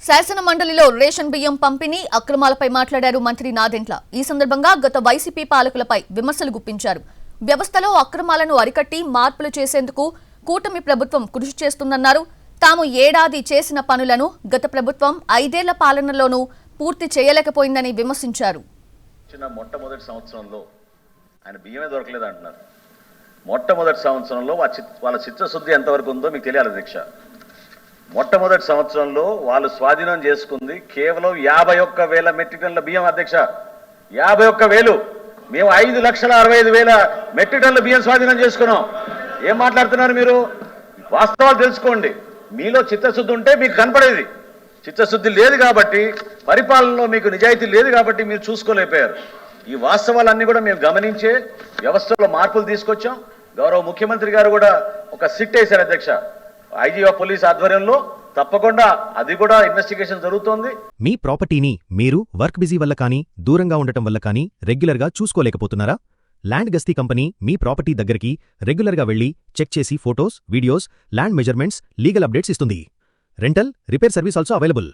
శాసన మండలిలో రేషన్ బియ్యం పంపిణీ అక్రమాలపై మాట్లాడారు మంత్రి నాదెండ్ల. ఈ సందర్భంగా గత వైసీపీ పాలకులపై విమర్శలు గుప్పించారు. వ్యవస్థలో అక్రమాలను అరికట్టి మార్పులు చేసేందుకు కూటమి ప్రభుత్వం కృషి చేస్తుందన్నారు. తాము ఏడాది చేసిన పనులను గత ప్రభుత్వం 5 ఏళ్ల పాలనలోనూ పూర్తి చేయలేకపోయిందని విమర్శించారు. మొట్టమొదటి సంవత్సరంలో ఆయన బియ్యమే దొరకలేదు అంటున్నారు. మొట్టమొదటి సంవత్సరంలో వాళ్ళ చిత్తశుద్ధి ఎంతవరకు ఉందో మీకు తెలియాలి అధ్యక్ష. మొట్టమొదటి సంవత్సరంలో వాళ్ళు స్వాధీనం చేసుకుంది కేవలం 51,000 మెట్రిక్ టన్నుల బియ్యం అధ్యక్ష. 51,000. మేము 5,65,000 మెట్రిక్ టన్నుల బియ్యం స్వాధీనం చేసుకున్నాం. ఏం మాట్లాడుతున్నారు మీరు? వాస్తవాలు తెలుసుకోండి. మీలో చిత్తశుద్ధి ఉంటే మీకు కనపడేది. చిత్తశుద్ధి లేదు కాబట్టి, పరిపాలనలో మీకు నిజాయితీ లేదు కాబట్టి మీరు చూసుకోలేకపోయారు. ఈ వాస్తవాలన్నీ కూడా మేము గమనించే వ్యవస్థలో మార్పులు తీసుకొచ్చాం. గౌరవ ముఖ్యమంత్రి గారు కూడా ఒక సిట్ వేశారు అధ్యక్ష. ఐజీ ఆఫ్ పోలీస్ ఆధ్వర్యంలో తప్పకుండా అది కూడా ఇన్వెస్టిగేషన్ జరుగుతోంది. మీ ప్రాపర్టీని మీరు వర్క్ బిజీ వల్ల కానీ, దూరంగా ఉండటం వల్ల కానీ రెగ్యులర్గా చూసుకోలేకపోతున్నారా? ల్యాండ్ గస్తీ కంపెనీ మీ ప్రాపర్టీ దగ్గరికి రెగ్యులర్గా వెళ్లి చెక్ చేసి photos, videos, land measurements, legal updates ఇస్తుంది. Rental, repair service also available.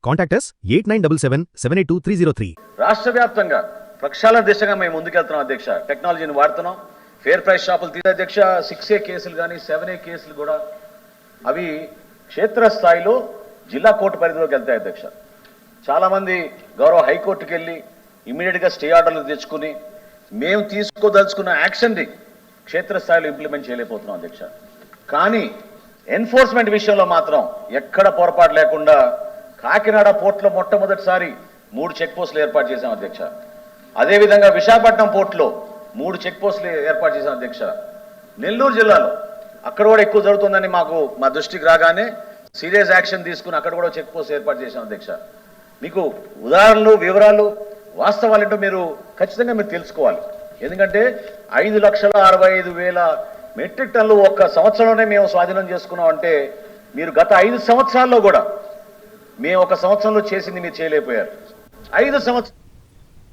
Contact us 8977782303. రాష్ట్ర వ్యాప్తంగా ప్రక్షాళన దిశగా మేము ముందుకెళ్తున్నాం అధ్యక్ష. టెక్నాలజీని వాడుతున్నాం. ఫేర్ ప్రైస్ షాపులు తీసే అధ్యక్ష. 6A కేసులు కానీ 7A కేసులు కూడా అవి క్షేత్రస్థాయిలో జిల్లా కోర్టు పరిధిలోకి వెళ్తాయి అధ్యక్ష. చాలామంది గౌరవ హైకోర్టుకి వెళ్ళి ఇమీడియట్గా స్టే ఆర్డర్లు తెచ్చుకుని మేము తీసుకోదలుచుకున్న యాక్షన్ని క్షేత్రస్థాయిలో ఇంప్లిమెంట్ చేయలేకపోతున్నాం అధ్యక్ష. కానీ ఎన్ఫోర్స్మెంట్ విషయంలో మాత్రం ఎక్కడ పొరపాటు లేకుండా కాకినాడ పోర్టులో మొట్టమొదటిసారి 3 చెక్ పోస్టులు ఏర్పాటు చేశాం అధ్యక్ష. అదేవిధంగా విశాఖపట్నం పోర్టులో 3 చెక్ పోస్టులు ఏర్పాటు చేశాం అధ్యక్ష. నెల్లూరు జిల్లాలో అక్కడ కూడా ఎక్కువ జరుగుతుందని మా దృష్టికి రాగానే సీరియస్ యాక్షన్ తీసుకుని అక్కడ కూడా చెక్ పోస్ట్ ఏర్పాటు చేశాం అధ్యక్ష. మీకు ఉదాహరణలు, వివరాలు, వాస్తవాలు ఏంటో మీరు ఖచ్చితంగా మీరు తెలుసుకోవాలి. ఎందుకంటే 5,65,000 మెట్రిక్ టన్నులు ఒక్క సంవత్సరంలోనే మేము స్వాధీనం చేసుకున్నాం అంటే మీరు గత 5 సంవత్సరాల్లో కూడా మేము ఒక సంవత్సరంలో చేసింది మీరు చేయలేకపోయారు. 5 సంవత్సరాలు